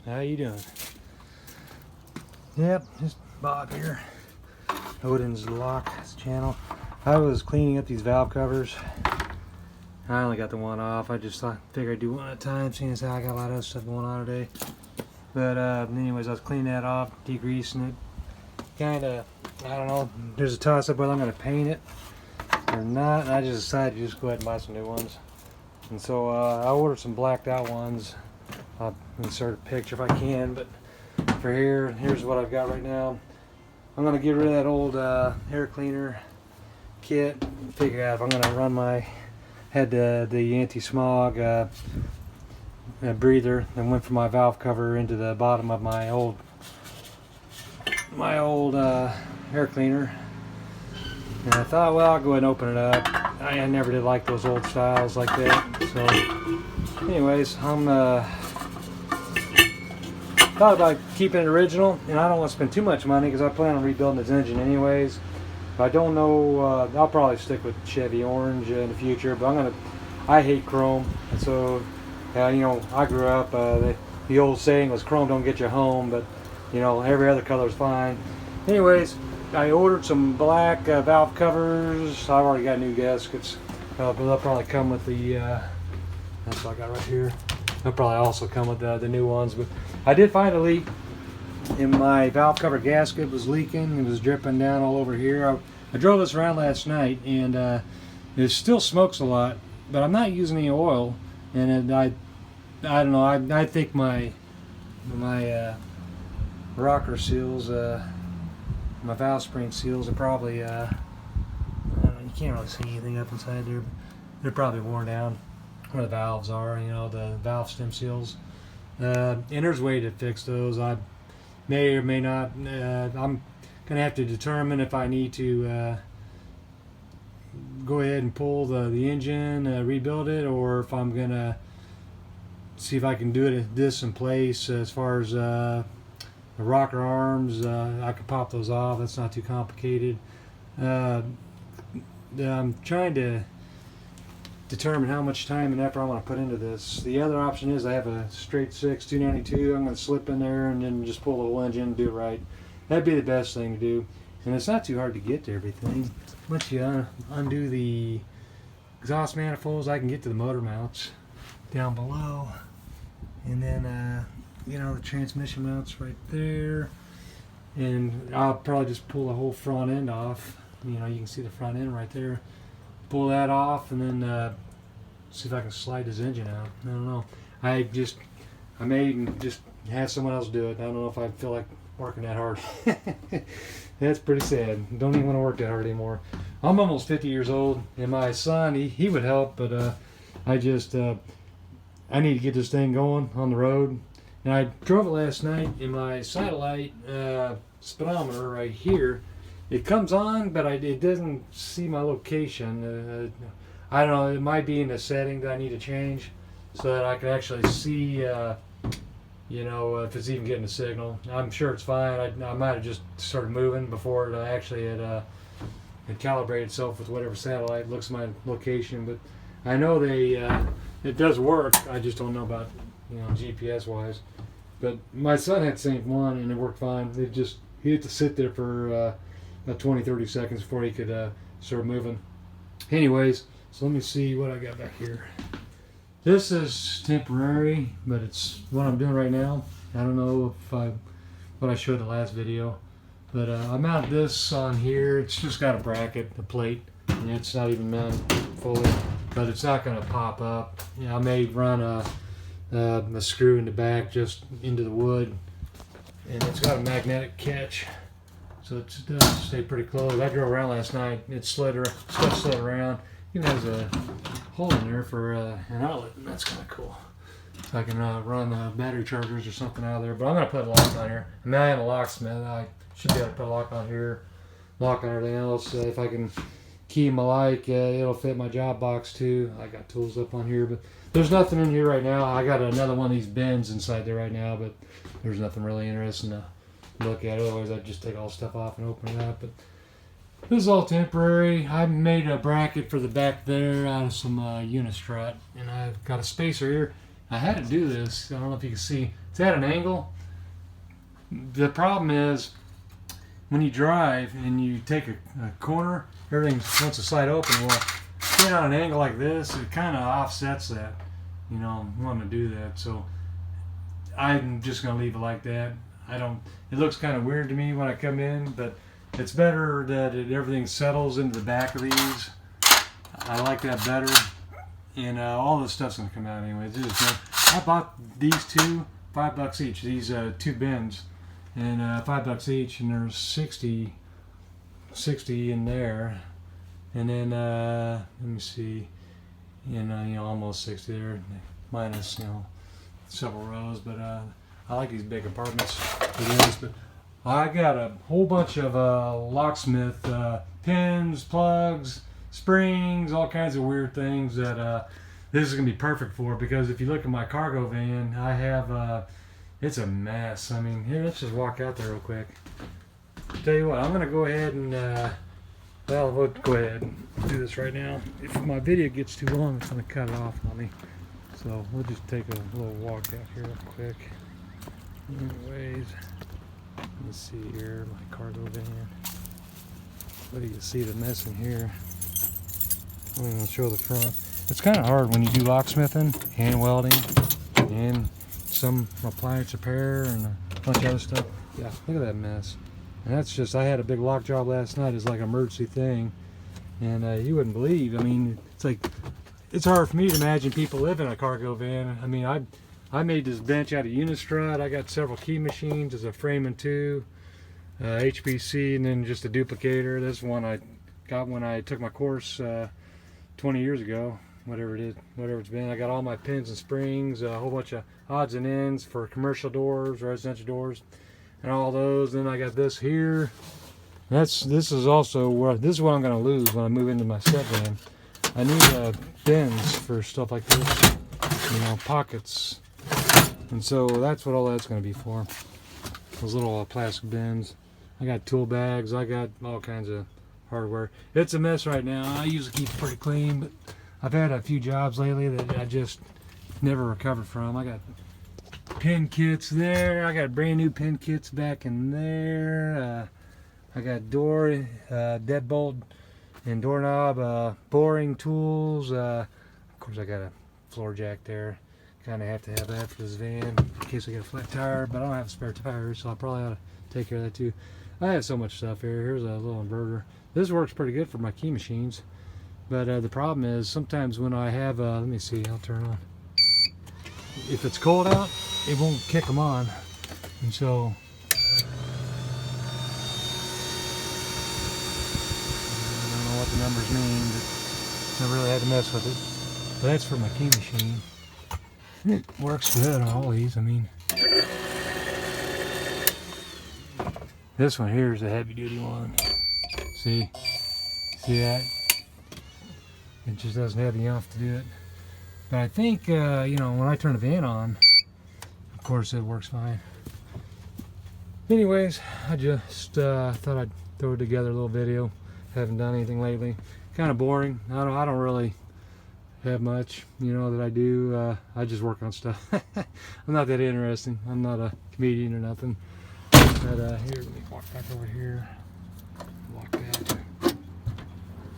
How you doing? Yep, just Bob here. Odin's Lock's channel. I was cleaning up these valve covers. I only got the one off. I just figured I'd do one at a time, seeing as how I got a lot of other stuff going on today. But anyways, I was cleaning that off, degreasing it. Kinda, I don't know, there's a toss up whether I'm gonna paint it or not. And I just decided to just go ahead and buy some new ones. And so I ordered some blacked out ones. I'll insert a picture if I can, but for here's what I've got right now. I'm gonna get rid of that old air cleaner kit. Figure out if I'm gonna run my the anti-smog breather, and went from my valve cover into the bottom of my old air cleaner. And I thought, well, I'll go ahead and open it up. I never did like those old styles like that. So, anyways, thought about keeping it original, and I don't want to spend too much money because I plan on rebuilding this engine anyways. I don't know. I'll probably stick with Chevy Orange in the future, but I hate chrome, and so you know, I grew up. The old saying was "Chrome don't get you home," but you know, every other color is fine. Anyways, I ordered some black valve covers. I've already got new gaskets, but they'll probably come with the. That's what I got right here. They'll probably also come with the new ones, but I did find a leak in my valve cover gasket. It was leaking. It was dripping down all over here. I drove this around last night, and it still smokes a lot, but I'm not using any oil, and I don't know. I think my rocker seals, my valve spring seals are probably I don't know, you can't really see anything up inside there, but they're probably worn down where the valves are, you know, the valve stem seals. And there's a way to fix those. I may or may not. I'm gonna have to determine if I need to go ahead and pull the engine, rebuild it, or if I'm gonna see if I can do this in place. As far as the rocker arms, I could pop those off. That's not too complicated. I'm trying to determine how much time and effort I want to put into this. The other option is I have a straight 6 292. I'm going to slip in there and then just pull the whole engine and do it right. That'd be the best thing to do, and it's not too hard to get to everything. Once you undo the exhaust manifolds, I can get to the motor mounts down below, and then you know, the transmission mounts right there, and I'll probably just pull the whole front end off. You know, you can see the front end right there. Pull that off, and then see if I can slide this engine out. I don't know. I may just have someone else do it. I don't know if I feel like working that hard. That's pretty sad. Don't even want to work that hard anymore. I'm almost 50 years old, and my son, he would help, but I need to get this thing going on the road. And I drove it last night, and my satellite speedometer right here, it comes on, but it doesn't see my location. I don't know, it might be in the setting that I need to change so that I can actually see, you know, if it's even getting a signal. I'm sure it's fine. I might have just started moving before it actually had calibrated itself with whatever satellite looks at my location. But I know it does work. I just don't know about, you know, GPS wise. But my son had the same one, and it worked fine. He had to sit there for about 20-30 seconds before he could start moving. Anyways, so let me see what I got back here. This is temporary, but it's what I'm doing right now. I don't know if what I showed the last video, but I mount this on here. It's just got a bracket, a plate, and it's not even mounted fully, but it's not going to pop up. You know, I may run a screw in the back just into the wood, and it's got a magnetic catch. So it does stay pretty close. I drove around last night. It slid around. Even has a hole in there for an outlet, and that's kind of cool. So I can run battery chargers or something out of there. But I'm going to put a lock on here. I mean, I am a locksmith. I should be able to put a lock on here, lock on everything else. If I can key my light, it'll fit my job box too. I got tools up on here, but there's nothing in here right now. I got another one of these bins inside there right now, but there's nothing really interesting to look at. Otherwise I'd just take all the stuff off and open it up. But this is all temporary. I made a bracket for the back there out of some unistrut, and I've got a spacer here. I had to do this. I don't know if you can see. it's at an angle. The problem is when you drive and you take a corner, everything wants to slide open. Well, being on an angle like this, it kind of offsets that. You know, I'm wanting to do that. So I'm just going to leave it like that. It looks kind of weird to me when I come in, but it's better that everything settles into the back of these. I like that better. And all this stuff's going to come out anyway. I bought these two, $5 each. These two bins. And $5 each, and there's 60 in there. And then, let me see, almost 60 there, minus, several rows. But I like these big apartments for this. But I got a whole bunch of locksmith pins, plugs, springs, all kinds of weird things that this is going to be perfect for, because if you look at my cargo van, I have, it's a mess. I mean, here, let's just walk out there real quick. Tell you what, I'm going to go ahead and, we'll go ahead and do this right now. If my video gets too long, it's going to cut it off on me. So we'll just take a little walk out here real quick. Anyways, let's see here, my cargo van. What do you see the mess in here? I'm going to show the front. It's kind of hard when you do locksmithing and welding and some appliance repair and a bunch of other stuff. Yeah, look at that mess. And that's just, I had a big lock job last night. It's like an emergency thing. And you wouldn't believe, I mean, it's hard for me to imagine people live in a cargo van. I mean, I made this bench out of Unistrut. I got several key machines as a frame and two, HPC, and then just a duplicator. This one I got when I took my course 20 years ago, whatever it's been. I got all my pins and springs, a whole bunch of odds and ends for commercial doors, residential doors, and all those. Then I got this here. This is also where this is what I'm going to lose when I move into my step van. I need bins for stuff like this, pockets. And so that's what all that's going to be for. Those little plastic bins. I got tool bags. I got all kinds of hardware. It's a mess right now. I usually keep it pretty clean, but I've had a few jobs lately that I just never recovered from. I got pin kits there. I got brand new pin kits back in there. I got door, deadbolt and doorknob, boring tools. Of course, I got a floor jack there. Kind of have to have that for this van in case I get a flat tire, but I don't have spare tires, so I probably ought to take care of that too. I have so much stuff here. Here's a little inverter. This works pretty good for my key machines, but the problem is sometimes when I have, let me see, I'll turn on. If it's cold out, it won't kick them on, and so I don't know what the numbers mean, but I really had to mess with it. But that's for my key machine. It works good on all these. I mean, this one here is a heavy duty one. See that? It just doesn't have enough to do it. But I think, when I turn the van on, of course it works fine. Anyways, I just thought I'd throw together a little video. Haven't done anything lately. Kind of boring. I don't really have much, that I do. I just work on stuff. I'm not that interesting. I'm not a comedian or nothing. But here, let me walk back over here. Lock that.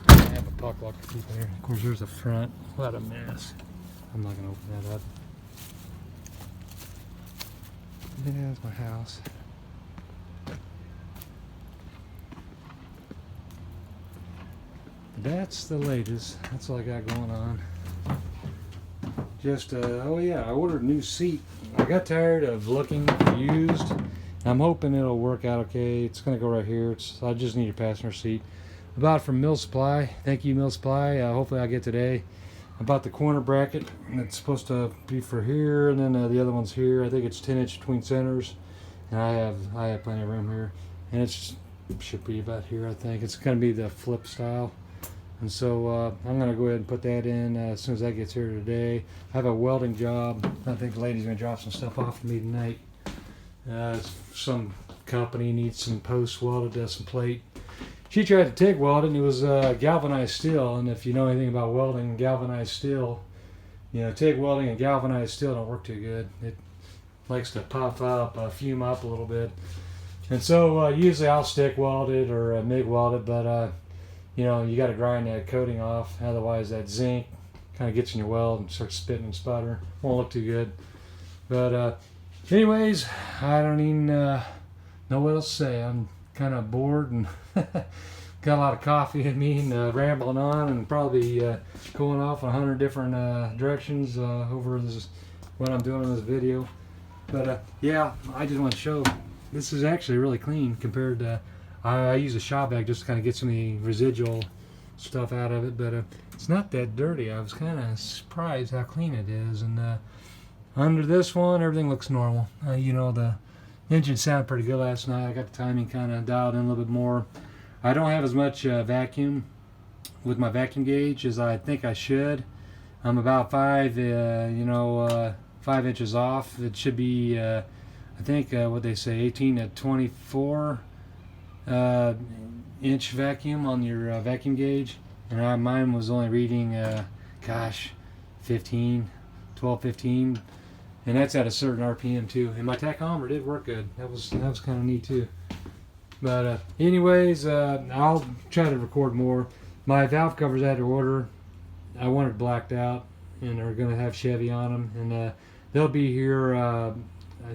I have a puck lock to keep in here. Of course, there's the front. What a mess. I'm not going to open that up. Yeah, that's my house. That's the latest. That's all I got going on. Just, oh yeah, I ordered a new seat. I got tired of looking used. I'm hoping it'll work out okay. It's going to go right here. I just need a passenger seat. I bought it from Mill Supply. Thank you, Mill Supply. Hopefully I'll get today. I bought the corner bracket. It's supposed to be for here, and then the other one's here. I think it's 10 inch between centers. And I have plenty of room here. And it should be about here, I think. It's going to be the flip style. And so I'm going to go ahead and put that in as soon as that gets here today. I have a welding job. I think the lady's going to drop some stuff off to me tonight. Some company needs some posts welded, some plate. She tried to TIG weld it, and it was galvanized steel. And if you know anything about welding, galvanized steel, TIG welding and galvanized steel don't work too good. likes to puff up, fume up a little bit. And so usually I'll stick weld it or MIG weld it, but you know, you got to grind that coating off, otherwise that zinc kind of gets in your weld and starts spitting and sputter. Won't look too good. But anyways, I don't even know what else to say. I'm kind of bored and got a lot of coffee in me and rambling on and probably going off in 100 different directions over this, what I'm doing in this video. But yeah, I just want to show this is actually really clean compared to I use a shop vac just to kind of get some of the residual stuff out of it, but it's not that dirty. I was kind of surprised how clean it is. And under this one, everything looks normal. You know, the engine sounded pretty good last night. I got the timing kind of dialed in a little bit more. I don't have as much vacuum with my vacuum gauge as I think I should. I'm about 5 inches off. It should be, I think, what they say, 18 to 24 inch vacuum on your vacuum gauge. And mine was only reading, 15, 12, 15. And that's at a certain RPM too. And my tachometer did work good. That was kind of neat too. But anyways, I'll try to record more. My valve covers I had to order. I wanted blacked out, and they're going to have Chevy on them. And they'll be here,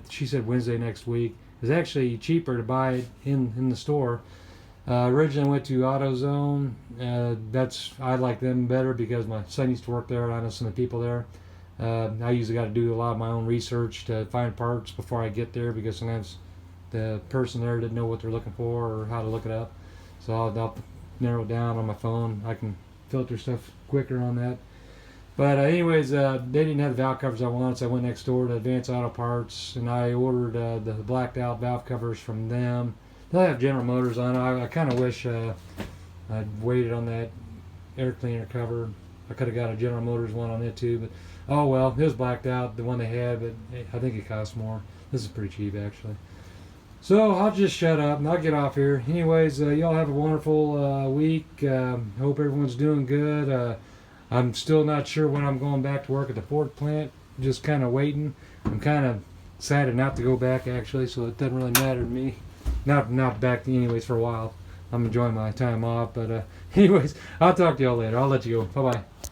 she said Wednesday next week. It's actually cheaper to buy it in the store. Originally went to AutoZone. I like them better because my son used to work there and I know some of the people there. I usually got to do a lot of my own research to find parts before I get there because sometimes the person there didn't know what they're looking for or how to look it up. So I'll narrow it down on my phone. I can filter stuff quicker on that. But anyways, they didn't have the valve covers I wanted, so I went next door to Advanced Auto Parts and I ordered the blacked out valve covers from them. They'll have General Motors on it. I kind of wish I'd waited on that air cleaner cover. I could have got a General Motors one on it too, but oh well, it was blacked out, the one they had, but I think it cost more. This is pretty cheap actually. So I'll just shut up and I'll get off here. Anyways, y'all have a wonderful week. Hope everyone's doing good. I'm still not sure when I'm going back to work at the Ford plant. Just kind of waiting. I'm kind of excited not to go back actually, so it doesn't really matter to me. Not back anyways for a while. I'm enjoying my time off, but anyways, I'll talk to y'all later. I'll let you go. Bye bye.